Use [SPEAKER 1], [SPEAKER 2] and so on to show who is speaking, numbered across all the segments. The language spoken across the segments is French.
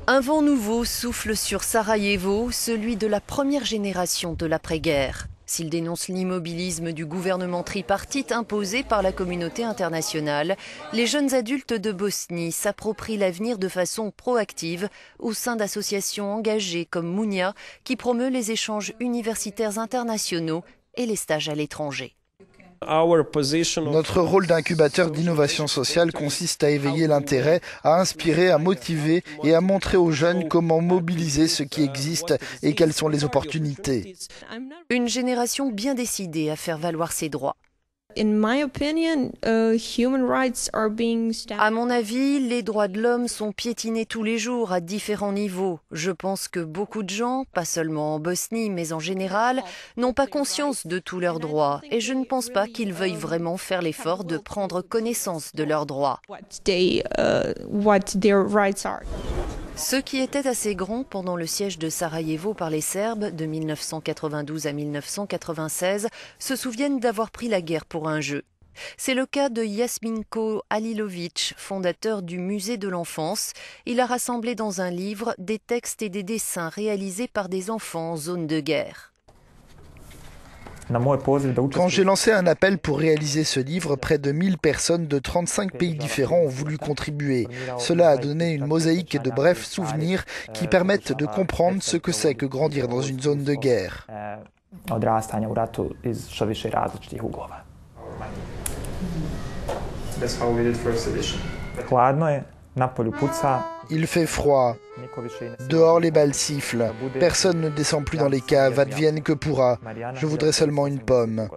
[SPEAKER 1] Un vent nouveau souffle sur Sarajevo, celui de la première génération de l'après-guerre. S'il dénonce l'immobilisme du gouvernement tripartite imposé par la communauté internationale, les jeunes adultes de Bosnie s'approprient l'avenir de façon proactive au sein d'associations engagées comme Mounia, qui promeut les échanges universitaires internationaux et les stages à l'étranger.
[SPEAKER 2] Notre rôle d'incubateur d'innovation sociale consiste à éveiller l'intérêt, à inspirer, à motiver et à montrer aux jeunes comment mobiliser ce qui existe et quelles sont les opportunités.
[SPEAKER 1] Une génération bien décidée à faire valoir ses droits. À mon avis, les droits de l'homme sont piétinés tous les jours à différents niveaux. Je pense que beaucoup de gens, pas seulement en Bosnie mais en général, n'ont pas conscience de tous leurs droits et je ne pense pas qu'ils veuillent vraiment faire l'effort de prendre connaissance de leurs droits. Ceux qui étaient assez grands pendant le siège de Sarajevo par les Serbes de 1992 à 1996 se souviennent d'avoir pris la guerre pour un jeu. C'est le cas de Jasminko Halilović, fondateur du musée de l'enfance. Il a rassemblé dans un livre des textes et des dessins réalisés par des enfants en zone de guerre.
[SPEAKER 2] Quand j'ai lancé un appel pour réaliser ce livre, près de 1000 personnes de 35 pays différents ont voulu contribuer. Cela a donné une mosaïque de brefs souvenirs qui permettent de comprendre ce que c'est que grandir dans une zone de guerre. Il fait froid. Dehors, les balles sifflent. Personne ne descend plus dans les caves, advienne que pourra. Je voudrais seulement une pomme.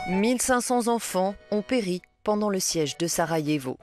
[SPEAKER 1] 1500 enfants ont péri pendant le siège de Sarajevo.